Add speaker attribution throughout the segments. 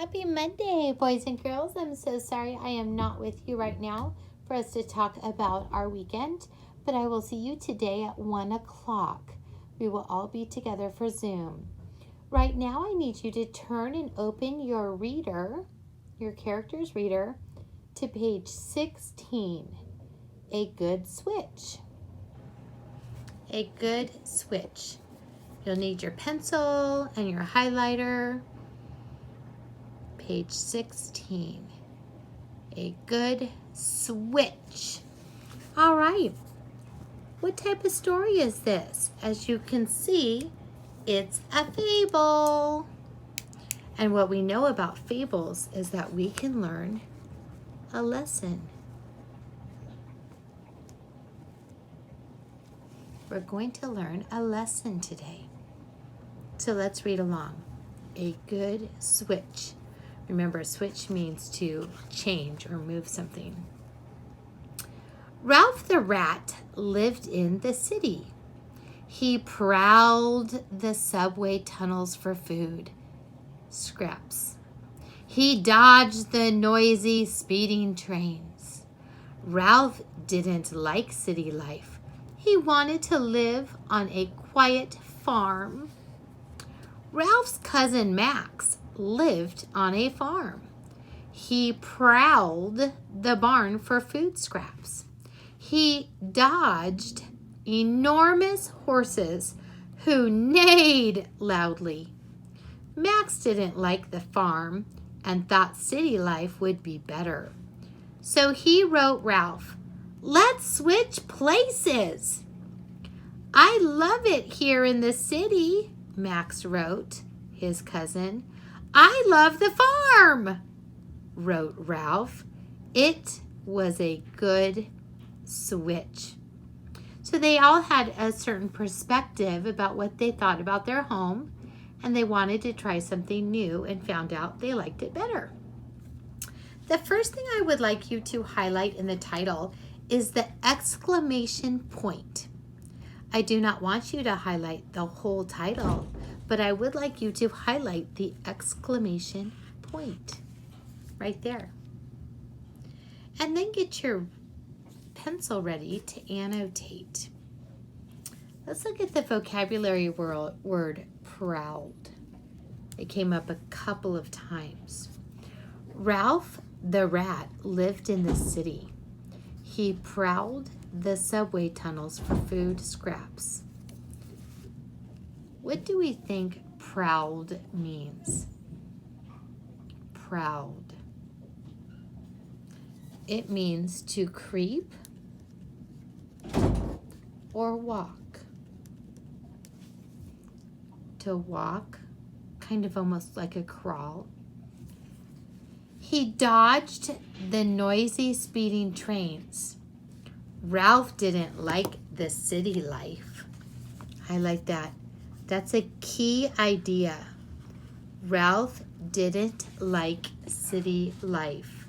Speaker 1: Happy Monday, boys and girls. I'm so sorry I am not with you right now for us to talk about our weekend, but I will see you today at 1 o'clock. We will all be together for Zoom. Right now, I need you to turn and open your reader, your character's reader, to page 16. A good switch. A good switch. You'll need your pencil and your highlighter. Page 16. A good switch. All right. What type of story is this? As you can see, it's a fable. And what we know about fables is that we can learn a lesson. We're going to learn a lesson today. So let's read along. A good switch. Remember, switch means to change or move something. Ralph the rat lived in the city. He prowled the subway tunnels for food scraps. He dodged the noisy, speeding trains. Ralph didn't like city life. He wanted to live on a quiet farm. Ralph's cousin Max lived on a farm. He prowled the barn for food scraps. He dodged enormous horses who neighed loudly. Max didn't like the farm and thought city life would be better. So he wrote Ralph, "Let's switch places." "I love it here in the city," Max wrote his cousin. "I love the farm," wrote Ralph. It was a good switch. So they all had a certain perspective about what they thought about their home, and they wanted to try something new and found out they liked it better. The first thing I would like you to highlight in the title is the exclamation point. I do not want you to highlight the whole title, but I would like you to highlight the exclamation point right there. And then get your pencil ready to annotate. Let's look at the vocabulary word prowled. It came up a couple of times. Ralph the rat lived in the city. He prowled the subway tunnels for food scraps. What do we think prowled means? Prowled. It means to creep or walk. To walk, kind of almost like a crawl. He dodged the noisy, speeding trains. Ralph didn't like the city life. I like that. That's a key idea. Ralph didn't like city life.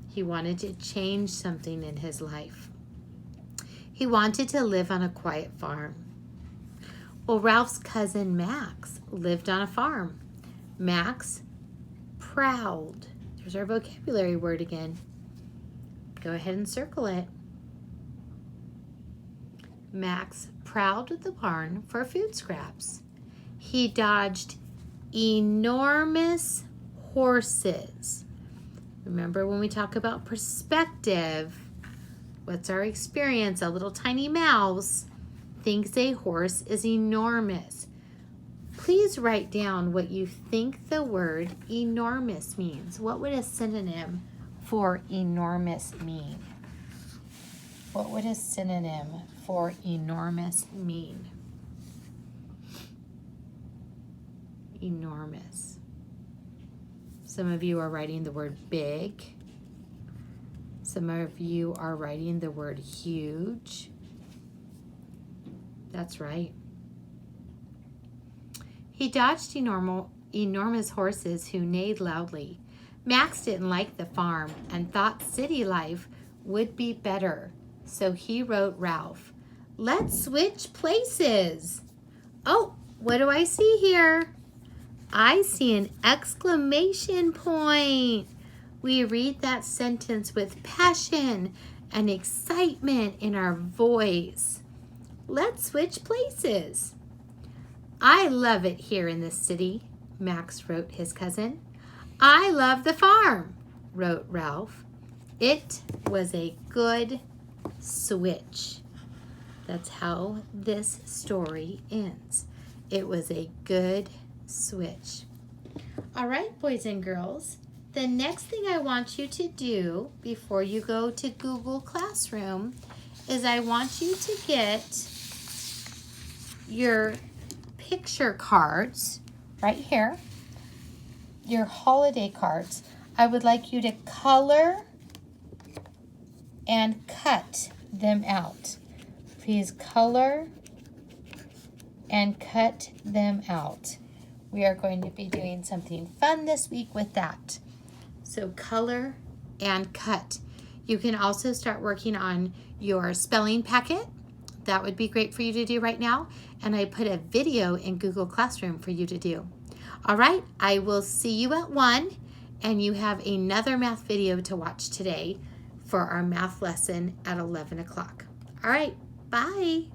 Speaker 1: He wanted to change something in his life. He wanted to live on a quiet farm. Well, Ralph's cousin Max lived on a farm. Max prowled. There's our vocabulary word again. Go ahead and circle it. Max prowled the barn for food scraps. He dodged enormous horses. Remember when we talk about perspective, what's our experience? A little tiny mouse thinks a horse is enormous. Please write down what you think the word enormous means. What would a synonym for enormous mean? What would a synonym for enormous mean? Enormous. Some of you are writing the word big. Some of you are writing the word huge. That's right. He dodged enormous horses who neighed loudly. Max didn't like the farm and thought city life would be better. So he wrote Ralph, "Let's switch places." Oh, what do I see here? I see an exclamation point. We read that sentence with passion and excitement in our voice. Let's switch places. I love it here in the city, Max wrote his cousin. I love the farm, wrote Ralph. It was a good switch. That's how this story ends. It was a good switch. All right, boys and girls, the next thing I want you to do before you go to Google Classroom is I want you to get your picture cards right here, your holiday cards. I would like you to color and cut them out. Please color and cut them out. We are going to be doing something fun this week with that. So color and cut. You can also start working on your spelling packet. That would be great for you to do right now. And I put a video in Google Classroom for you to do. All right, I will see you at 1, and you have another math video to watch today for our math lesson at 11 o'clock. All right, bye.